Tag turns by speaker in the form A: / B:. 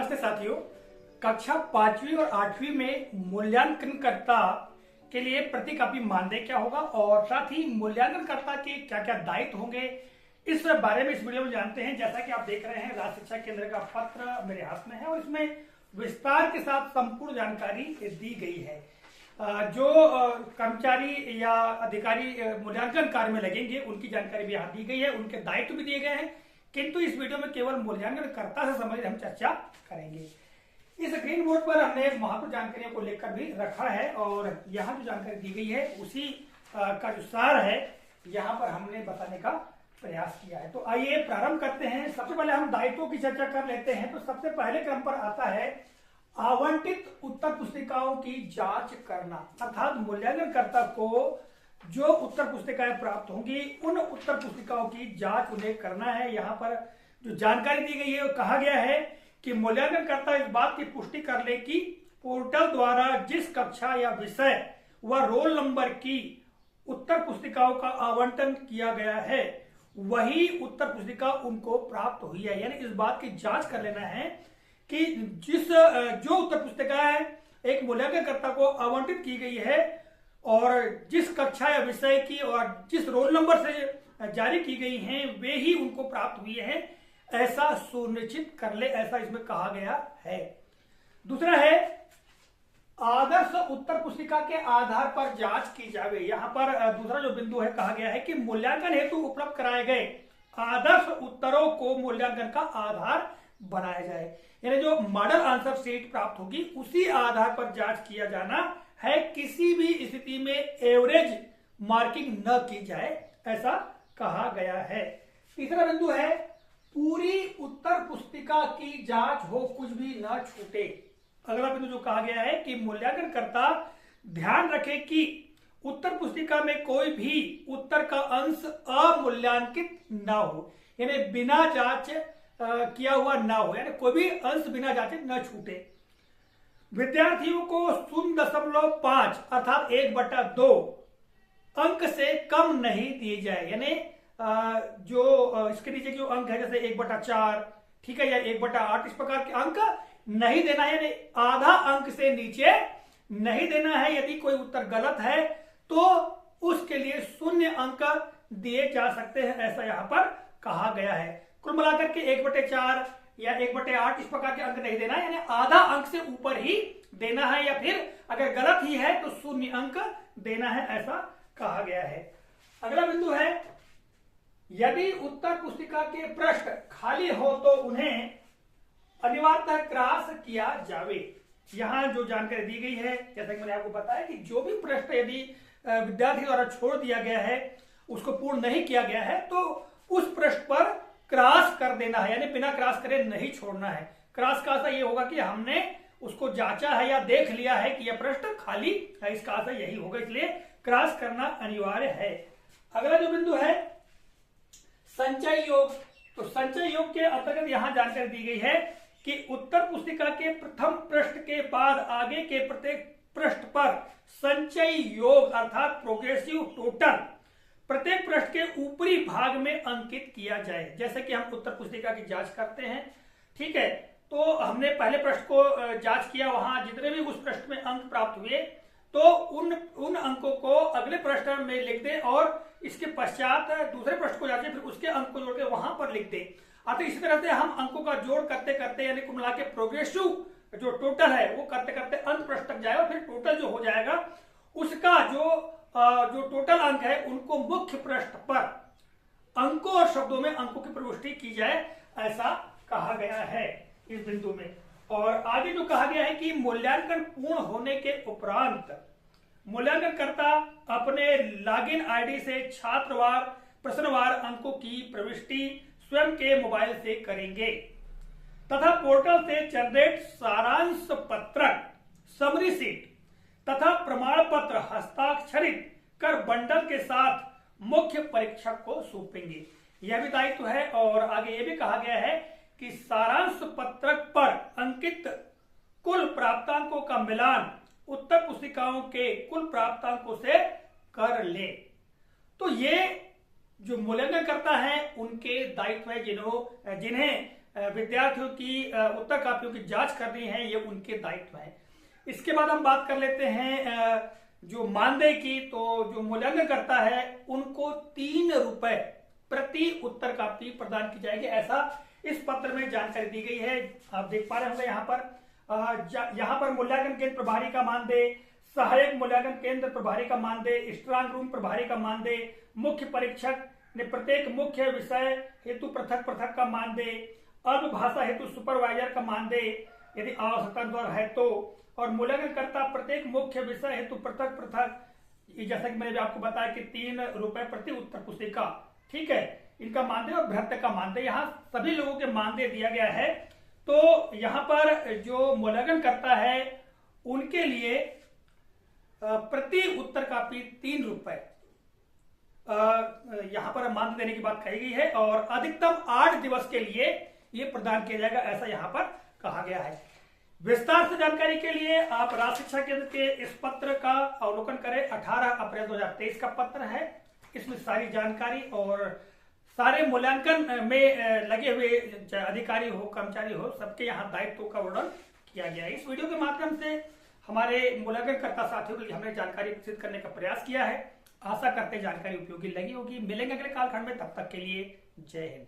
A: नमस्ते साथियों। कक्षा 5वीं और 8वीं में मूल्यांकनकर्ता के लिए प्रति कॉपी मानदेय क्या होगा और साथ ही मूल्यांकनकर्ता के क्या क्या दायित्व होंगे, इस बारे में इस वीडियो में जानते हैं। जैसा कि आप देख रहे हैं, राज्य शिक्षा केंद्र का पत्र मेरे हाथ में है और इसमें विस्तार के साथ संपूर्ण जानकारी दी गई है। जो कर्मचारी या अधिकारी मूल्यांकन कार्य में लगेंगे उनकी जानकारी भी यहाँ दी गई है, उनके दायित्व भी दिए गए हैं, किंतु इस वीडियो में केवल मूल्यांकनकर्ता से संबंधित हम चर्चा करेंगे। इस ग्रीन बोर्ड पर हमने महत्वपूर्ण जानकारियों को लेकर भी रखा है और यहाँ जो जानकारी दी गई है उसी का जो सार है यहाँ पर हमने बताने का प्रयास किया है। तो आइए प्रारंभ करते हैं। सबसे पहले हम दायित्वों की चर्चा कर लेते हैं। तो सबसे पहले क्रम पर आता है आवंटित उत्तर पुस्तिकाओं की जांच करना, अर्थात मूल्यांकनकर्ता को जो उत्तर पुस्तिकाएं प्राप्त होंगी उन उत्तर पुस्तिकाओं की जांच उन्हें करना है। यहाँ पर जो जानकारी दी गई है कहा गया है कि मूल्यांकनकर्ता इस बात की पुष्टि कर ले कि पोर्टल द्वारा जिस कक्षा या विषय व रोल नंबर की उत्तर पुस्तिकाओं का आवंटन किया गया है वही उत्तर पुस्तिका उनको प्राप्त हुई है। यानी इस बात की जांच कर लेना है कि जो उत्तर पुस्तिकाएं एक मूल्यांकनकर्ता को आवंटित की गई है और जिस कक्षा या विषय की और जिस रोल नंबर से जारी की गई हैं वे ही उनको प्राप्त हुई हैं, ऐसा सुनिश्चित कर ले, ऐसा इसमें कहा गया है। दूसरा है आदर्श उत्तर पुस्तिका के आधार पर जांच की जावे। यहाँ पर दूसरा जो बिंदु है कहा गया है कि मूल्यांकन हेतु उपलब्ध कराए गए आदर्श उत्तरों को मूल्यांकन का आधार बनाया जाए। यानी जो मॉडल आंसर शीट प्राप्त होगी उसी आधार पर जांच किया जाना है, किसी भी स्थिति में एवरेज मार्किंग न की जाए, ऐसा कहा गया है। तीसरा बिंदु है पूरी उत्तर पुस्तिका की जांच हो, कुछ भी न छूटे। अगला बिंदु जो कहा गया है कि मूल्यांकनकर्ता ध्यान रखे कि उत्तर पुस्तिका में कोई भी उत्तर का अंश अमूल्यांकित न हो, यानी बिना जांच किया हुआ ना हो, यानी कोई भी अंश बिना जांचे न छूटे। विद्यार्थियों को 0.5 अर्थात 1/2 अंक से कम नहीं दिए जाए। यानी जो इसके नीचे जो अंक है जैसे 1/4, ठीक है, या 1/8, इस प्रकार के अंक नहीं देना है, यानी आधा अंक से नीचे नहीं देना है। यदि कोई उत्तर गलत है तो उसके लिए 0 अंक दिए जा सकते हैं, ऐसा यहाँ पर कहा गया है। कुल मिलाकर के 1/4 या 1/8 इस प्रकार के अंक नहीं देना है, यानी आधा अंक से ऊपर ही देना है, या फिर अगर गलत ही है तो 0 अंक देना है, ऐसा कहा गया है। अगला बिंदु है यदि उत्तर पुस्तिका के पृष्ठ खाली हो तो उन्हें अनिवार्यतः क्रॉस किया जावे। यहां जो जानकारी दी गई है, जैसा कि मैंने आपको बताया कि जो भी पृष्ठ यदि विद्यार्थी द्वारा छोड़ दिया गया है, उसको पूर्ण नहीं किया गया है, तो उस पृष्ठ पर क्रॉस कर देना है, यानी बिना क्रॉस करे नहीं छोड़ना है। क्रॉस का अर्थ ये होगा कि हमने उसको जांचा है या देख लिया है कि यह पृष्ठ खाली है, इसका अर्थ यही होगा, इसलिए क्रॉस करना अनिवार्य है। अगला जो बिंदु है संचय योग। तो संचय योग के अंतर्गत यहां जानकारी दी गई है कि उत्तर पुस्तिका के प्रथम पृष्ठ के बाद आगे के प्रत्येक पृष्ठ पर संचय योग अर्थात प्रोग्रेसिव टोटल प्रत्येक पृष्ठ के ऊपरी भाग में अंकित किया जाए। जैसे कि हम उत्तर पुस्तिका की जांच करते हैं, ठीक है, तो हमने पहले पृष्ठ को जांच किया, वहां जितने भी उस पृष्ठ में अंक प्राप्त हुए तो उन अंकों को अगले पृष्ठ में लिख दें और इसके पश्चात दूसरे पृष्ठ को जांचें, फिर उसके अंक को जोड़ के वहां पर लिख दें। अतः इसी तरह से हम अंकों का जोड़ करते करते यानी कुल मिला के प्रोग्रेसिव जो टोटल है वो करते करते अंत पृष्ठ तक जाएगा, फिर टोटल जो हो जाएगा उसका जो टोटल अंक है उनको मुख्य पृष्ठ पर अंकों और शब्दों में अंकों की प्रविष्टि की जाए, ऐसा कहा गया है इस बिंदु में। और आगे जो कहा गया है कि मूल्यांकन पूर्ण होने के उपरांत मूल्यांकनकर्ता अपने लॉगिन आईडी से छात्रवार प्रश्नवार अंकों की प्रविष्टि स्वयं के मोबाइल से करेंगे तथा पोर्टल से जनरेट सारांश पत्रक समरी सीट तथा प्रमाण पत्र हस्ताक्षरित कर बंडल के साथ मुख्य परीक्षक को सौंपेंगे। यह भी दायित्व है। और आगे यह भी कहा गया है कि सारांश पत्रक पर अंकित कुल प्राप्तांकों का मिलान उत्तर पुस्तिकाओं के कुल प्राप्तांकों से कर ले। तो ये जो मूल्यांकन करता है उनके दायित्व है जिन्हें विद्यार्थियों की उत्तर कापियों की जांच करनी है, ये उनके दायित्व है। इसके बाद हम बात कर लेते हैं जो मानदेय की। तो जो मूल्यांकन करता है उनको 3 रुपए प्रति उत्तर कापी प्रदान की जाएगी, ऐसा इस पत्र में जानकारी दी गई है। आप देख पा रहे होंगे यहाँ पर मूल्यांकन केंद्र प्रभारी का मानदेय, सहायक मूल्यांकन केंद्र प्रभारी का मानदेय, स्ट्रांग रूम प्रभारी का मानदेय, मुख्य परीक्षक ने प्रत्येक मुख्य विषय हेतु पृथक पृथक का मानदेय, अल्प भाषा हेतु सुपरवाइजर का मानदेय यदि आवश्यकता द्वारा है तो, और मूल्यांकनकर्ता प्रत्येक मुख्य विषय हेतु पृथक पृथक, जैसा कि मैंने भी आपको बताया कि 3 रुपए प्रति उत्तर पुस्तिका, ठीक है, इनका मानदेय और भ्रत का मानदेय, यहाँ सभी लोगों के मानदेय दिया गया है। तो यहाँ पर जो मूल्यांकन करता है उनके लिए प्रति उत्तर कापी 3 रुपए यहाँ पर मानदेय देने की बात कही गई है, और अधिकतम 8 दिवस के लिए ये प्रदान किया जाएगा, ऐसा यहाँ पर कहा गया है। विस्तार से जानकारी के लिए आप राज्य शिक्षा केंद्र के इस पत्र का अवलोकन करें। 18 अप्रैल 2023 का पत्र है। इसमें सारी जानकारी और सारे मूल्यांकन में लगे हुए अधिकारी हो, कर्मचारी हो, सबके यहाँ दायित्व का वर्णन किया गया है। इस वीडियो के माध्यम से हमारे मूल्यांकनकर्ता साथियों के लिए हमने जानकारी विकसित करने का प्रयास किया है। आशा करते जानकारी उपयोगी लगी होगी। मिलेंगे अगले कालखंड में, तब तक के लिए जय हिंद।